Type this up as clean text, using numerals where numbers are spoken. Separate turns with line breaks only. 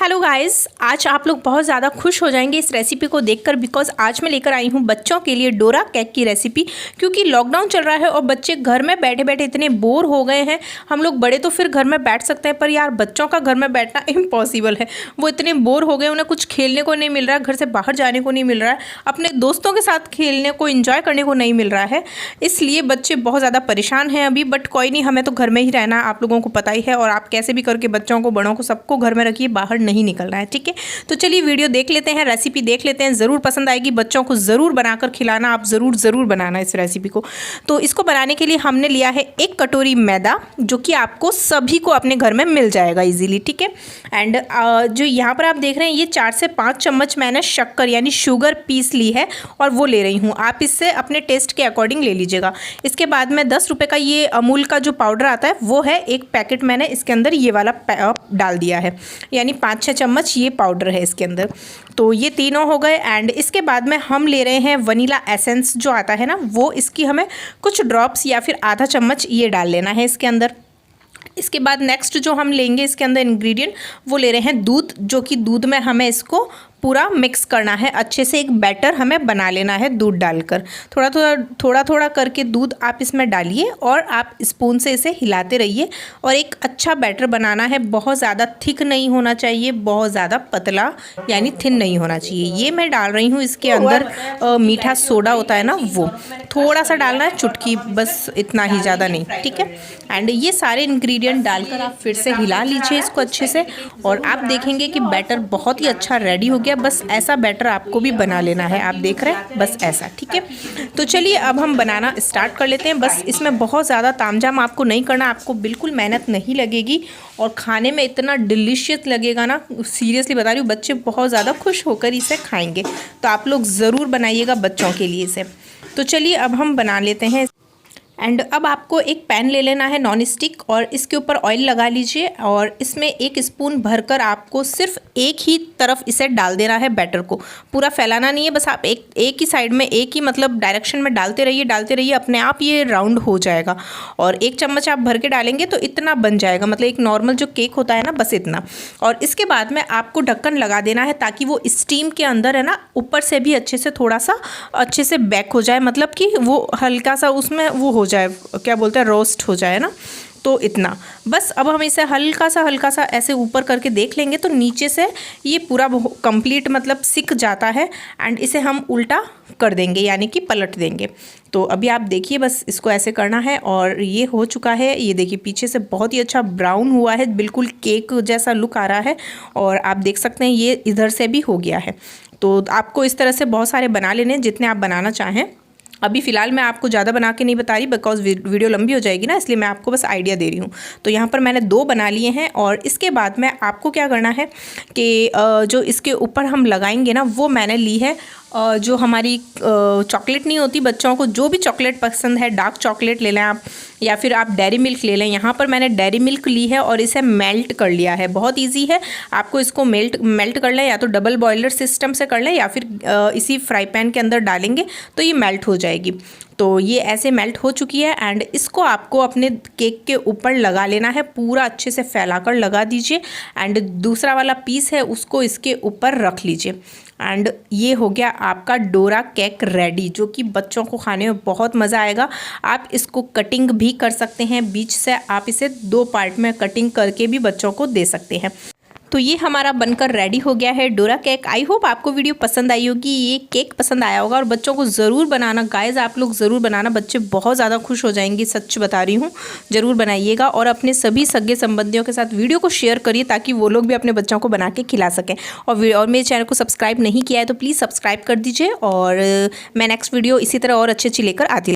Hello guys, आज आप लोग बहुत ज़्यादा खुश हो जाएंगे इस रेसिपी को देखकर, बिकॉज आज मैं लेकर आई हूँ बच्चों के लिए डोरा केक की रेसिपी। क्योंकि लॉकडाउन चल रहा है और बच्चे घर में बैठे बैठे इतने बोर हो गए हैं। हम लोग बड़े तो फिर घर में बैठ सकते हैं, पर यार बच्चों का घर में बैठना इम्पॉसिबल है। वो इतने बोर हो गए, उन्हें कुछ खेलने को नहीं मिल रहा है, घर से बाहर जाने को नहीं मिल रहा है, अपने दोस्तों के साथ खेलने को, इंजॉय करने को नहीं मिल रहा है। इसलिए बच्चे बहुत ज़्यादा परेशान हैं अभी। बट कोई नहीं, हमें तो घर में ही रहना, आप लोगों को पता ही है। और आप कैसे भी करके बच्चों को, बड़ों को, सबको घर में रखिए, बाहर नहीं निकलना है, ठीक है। तो चलिए वीडियो देख लेते हैं, रेसिपी देख लेते हैं। ज़रूर पसंद आएगी, बच्चों को ज़रूर बनाकर खिलाना, आप ज़रूर बनाना इस रेसिपी को। तो इसको बनाने के लिए हमने लिया है 1 कटोरी मैदा, जो कि आपको सभी को अपने घर में मिल जाएगा इजीली, ठीक है। एंड जो यहाँ पर आप देख रहे हैं, ये 4 से 5 चम्मच मैंने शक्कर यानी शुगर पीस ली है और वो ले रही हूँ। आप इससे अपने टेस्ट के अकॉर्डिंग ले लीजिएगा। इसके बाद में 10 रुपये का ये अमूल का जो पाउडर आता है वो है, 1 पैकेट मैंने इसके अंदर ये वाला डाल दिया है, यानी 5-6 चम्मच ये पाउडर है इसके अंदर। तो ये तीनों हो गए। एंड इसके बाद में हम ले रहे हैं वनीला एसेंस जो आता है ना, वो इसकी हमें कुछ ड्रॉप्स या फिर आधा चम्मच ये डाल लेना है इसके अंदर। इसके बाद नेक्स्ट जो हम लेंगे इसके अंदर इंग्रेडिएंट, वो ले रहे हैं दूध, जो कि दूध में हमें इसको पूरा मिक्स करना है अच्छे से। एक बैटर हमें बना लेना है दूध डालकर। थोड़ा थोड़ा करके दूध आप इसमें डालिए और आप स्पून से इसे हिलाते रहिए और एक अच्छा बैटर बनाना है। बहुत ज़्यादा थिक नहीं होना चाहिए, बहुत ज़्यादा पतला यानी थिन नहीं होना चाहिए। ये मैं डाल रही हूँ इसके अंदर मीठा सोडा होता है ना, वो थोड़ा सा डालना है, चुटकी, बस इतना ही, ज़्यादा नहीं, ठीक है। एंड ये सारे इंग्रेडिएंट डालकर आप फिर से हिला लीजिए इसको अच्छे से और आप देखेंगे कि बैटर बहुत ही अच्छा रेडी हो गया। बस ऐसा बैटर आपको भी बना लेना है, आप देख रहे हैं, बस ऐसा, ठीक है। तो चलिए अब हम बनाना स्टार्ट कर लेते हैं। बस इसमें बहुत ज़्यादा तामझाम आपको नहीं करना, आपको बिल्कुल मेहनत नहीं लगेगी और खाने में इतना डिलीशियस लगेगा ना, सीरियसली बता रही हूँ, बच्चे बहुत ज़्यादा खुश होकर इसे खाएंगे। तो आप लोग ज़रूर बनाइएगा बच्चों के लिए इसे। तो चलिए अब हम बना लेते हैं। एंड अब आपको एक पैन ले लेना है नॉन स्टिक और इसके ऊपर ऑयल लगा लीजिए और इसमें 1 स्पून भरकर आपको सिर्फ एक ही तरफ इसे डाल देना है। बैटर को पूरा फैलाना नहीं है, बस आप एक ही साइड में, एक ही मतलब डायरेक्शन में डालते रहिए, अपने आप ये राउंड हो जाएगा। और 1 चम्मच आप भर के डालेंगे तो इतना बन जाएगा, मतलब एक नॉर्मल जो केक होता है ना, बस इतना। और इसके बाद में आपको ढक्कन लगा देना है ताकि वो स्टीम के अंदर है ना, ऊपर से भी अच्छे से थोड़ा सा अच्छे से बेक हो जाए, मतलब कि वो हल्का सा उसमें वो हो जाए, क्या बोलते हैं, रोस्ट हो जाए ना। तो इतना बस। अब हम इसे हल्का सा ऐसे ऊपर करके देख लेंगे तो नीचे से ये पूरा कंप्लीट मतलब सिक जाता है। एंड इसे हम उल्टा कर देंगे, यानी कि पलट देंगे। तो अभी आप देखिए, बस इसको ऐसे करना है और ये हो चुका है। ये देखिए पीछे से बहुत ही अच्छा ब्राउन हुआ है, बिल्कुल केक जैसा लुक आ रहा है। और आप देख सकते हैं ये इधर से भी हो गया है। तो आपको इस तरह से बहुत सारे बना लेने, जितने आप बनाना चाहें। अभी फ़िलहाल मैं आपको ज़्यादा बना के नहीं बता रही, बिकॉज वीडियो लंबी हो जाएगी ना, इसलिए मैं आपको बस आइडिया दे रही हूँ। तो यहाँ पर मैंने 2 बना लिए हैं और इसके बाद में आपको क्या करना है कि जो इसके ऊपर हम लगाएंगे ना, वो मैंने ली है जो हमारी चॉकलेट नहीं होती, बच्चों को जो भी चॉकलेट पसंद है, डार्क चॉकलेट ले लें आप, या फिर आप डेयरी मिल्क ले लें। यहाँ पर मैंने डेयरी मिल्क ली है और इसे मेल्ट कर लिया है। बहुत इजी है, आपको इसको मेल्ट कर लें, या तो डबल बॉयलर सिस्टम से कर लें या फिर इसी फ्राई पैन के अंदर डालेंगे तो ये मेल्ट हो जाएगी। तो ये ऐसे मेल्ट हो चुकी है एंड इसको आपको अपने केक के ऊपर लगा लेना है, पूरा अच्छे से फैलाकर लगा दीजिए। एंड दूसरा वाला पीस है उसको इसके ऊपर रख लीजिए। एंड ये हो गया आपका डोरा केक रेडी, जो कि बच्चों को खाने में बहुत मज़ा आएगा। आप इसको कटिंग भी कर सकते हैं, बीच से आप इसे 2 पार्ट में कटिंग करके भी बच्चों को दे सकते हैं। तो ये हमारा बनकर रेडी हो गया है डोरा केक। आई होप आपको वीडियो पसंद आई होगी, ये केक पसंद आया होगा और बच्चों को ज़रूर बनाना गाइस, आप लोग ज़रूर बनाना, बच्चे बहुत ज़्यादा खुश हो जाएंगे, सच बता रही हूँ। ज़रूर बनाइएगा और अपने सभी सगे संबंधियों के साथ वीडियो को शेयर करिए ताकि वो लोग भी अपने बच्चों को बना के खिला सकें। और मेरे चैनल को सब्सक्राइब नहीं किया है तो प्लीज़ सब्सक्राइब कर दीजिए और मैं नेक्स्ट वीडियो इसी तरह और अच्छी लेकर आती